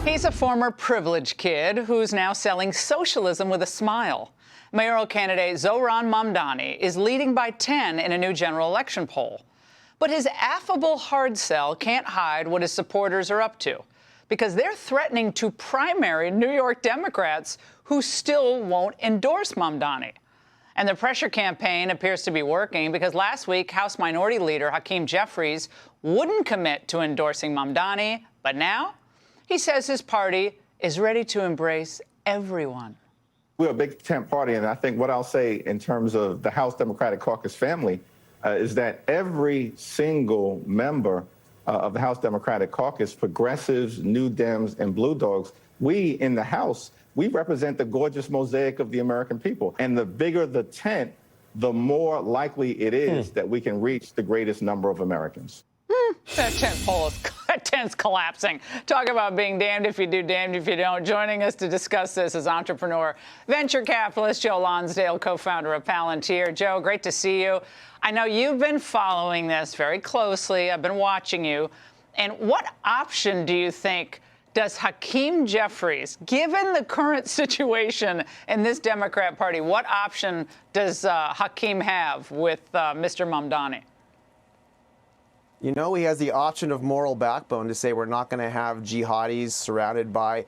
He's a former privileged kid who's now selling socialism with a smile. Mayoral candidate Zohran Mamdani is leading by 10 in a new general election poll. But his affable hard sell can't hide what his supporters are up to, because they're threatening to primary New York Democrats who still won't endorse Mamdani. And the pressure campaign appears to be working, because last week, House Minority Leader Hakeem Jeffries wouldn't commit to endorsing Mamdani, but now he says his party is ready to embrace everyone. We're a big tent party, and I think what I'll say in terms of the House Democratic Caucus family is that every single member of the House Democratic Caucus, progressives, New Dems, and Blue Dogs, we in the House, we represent the gorgeous mosaic of the American people. And the bigger the tent, the more likely it is that we can reach the greatest number of Americans. That tent's collapsing. Talk about being damned if you do, damned if you don't. Joining us to discuss this is entrepreneur, venture capitalist Joe Lonsdale, co-founder of Palantir. Joe, great to see you. I know you've been following this very closely. I've been watching you. And what option do you think does Hakeem Jeffries, given the current situation in this Democrat Party, what option does Hakeem have with Mr. Mamdani? You know, he has the option of moral backbone to say we're not going to have jihadis surrounded by,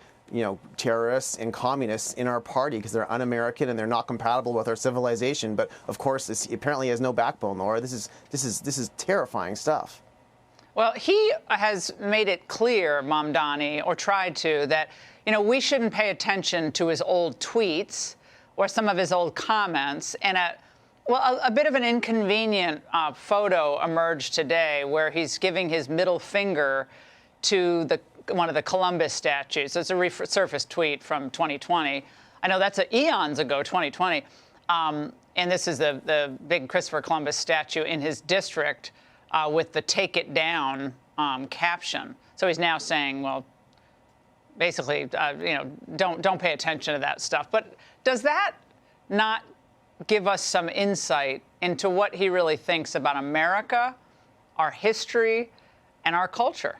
terrorists and communists in our party because they're un-American and they're not compatible with our civilization. But of course, this apparently has no backbone, Laura. This is terrifying stuff. Well, he has made it clear, Mamdani, or tried to, that, we shouldn't pay attention to his old tweets or some of his old comments. And a bit of an inconvenient photo emerged today where he's giving his middle finger to one of the Columbus statues. It's a resurfaced tweet from 2020. I know that's eons ago, 2020. And this is the big Christopher Columbus statue in his district with the "Take It Down" caption. So he's now saying, well, basically, don't pay attention to that stuff. But does that not give us some insight into what he really thinks about America, our history, and our culture?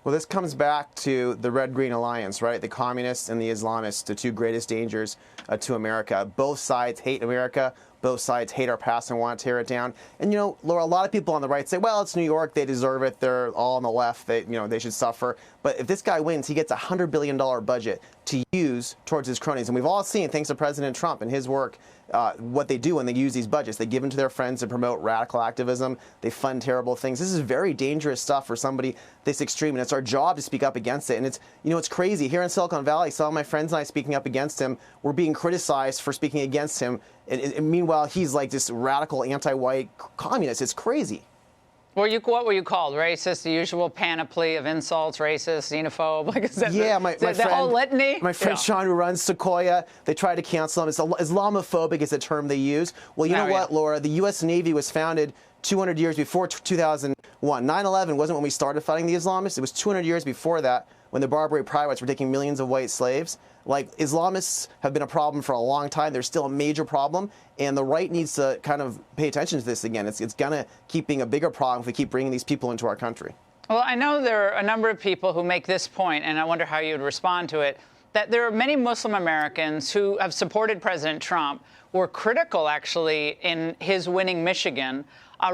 Well, this comes back to the Red-Green Alliance, right? The communists and the Islamists, the two greatest dangers to America. Both sides hate America. Both sides hate our past and want to tear it down. And, Laura, a lot of people on the right say, well, it's New York. They deserve it. They're all on the left. They should suffer. But if this guy wins, he gets a $100 billion budget to use towards his cronies. And we've all seen, thanks to President Trump and his work, what they do when they use these budgets. They give them to their friends to promote radical activism. They fund terrible things. This is very dangerous stuff for somebody this extreme, and it's our job to speak up against it. And it's crazy. Here in Silicon Valley, some of my friends and I speaking up against him, we're being criticized for speaking against him. And meanwhile, he's like this radical anti-white communist. It's crazy. What were you called? Racist, the usual panoply of insults, racist, xenophobe? Like, is that the whole litany? My friend Sean, who runs Sequoia, they tried to cancel him. It's Islamophobic is the term they use. Well, you know what, Laura? The U.S. Navy was founded 200 years before 2001. 9/11 wasn't when we started fighting the Islamists. It was 200 years before that when the Barbary pirates were taking millions of white slaves. Like, Islamists have been a problem for a long time. They're still a major problem, and the right needs to kind of pay attention to this again. It's going to keep being a bigger problem if we keep bringing these people into our country. Well, I know there are a number of people who make this point, and I wonder how you would respond to it, that there are many Muslim Americans who have supported President Trump, were critical, actually, in his winning Michigan,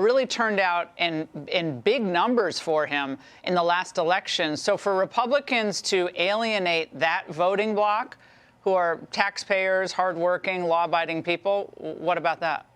really turned out in big numbers for him in the last election. So for Republicans to alienate that voting bloc, who are taxpayers, hardworking, law-abiding people, what about that?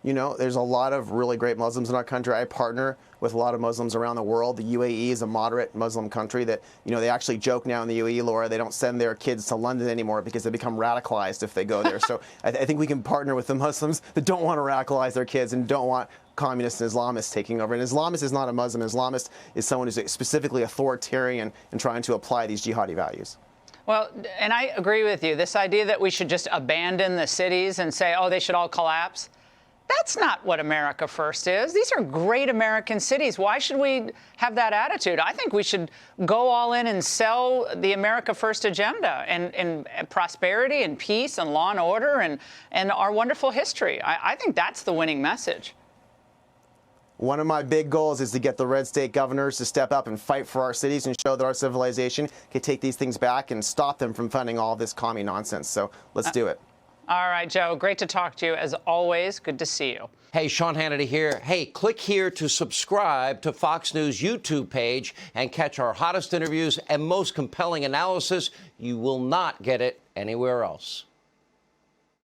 There's a lot of really great Muslims in our country. I partner with a lot of Muslims around the world. The UAE is a moderate Muslim country that, they actually joke now in the UAE, Laura, they don't send their kids to London anymore because they become radicalized if they go there. So I think we can partner with the Muslims that don't want to radicalize their kids and don't want communists and Islamists taking over. And Islamist is not a Muslim. Islamist is someone who's specifically authoritarian and trying to apply these jihadi values. Well, and I agree with you. This idea that we should just abandon the cities and say, oh, they should all collapse. That's not what America First is. These are great American cities. Why should we have that attitude? I think we should go all in and sell the America First agenda and prosperity and peace and law and order and our wonderful history. I think that's the winning message. One of my big goals is to get the red state governors to step up and fight for our cities and show that our civilization can take these things back and stop them from funding all this commie nonsense. So let's do it. All right, Joe, great to talk to you. As always, good to see you. Hey, Sean Hannity here. Hey, click here to subscribe to Fox News YouTube page and catch our hottest interviews and most compelling analysis. You will not get it anywhere else.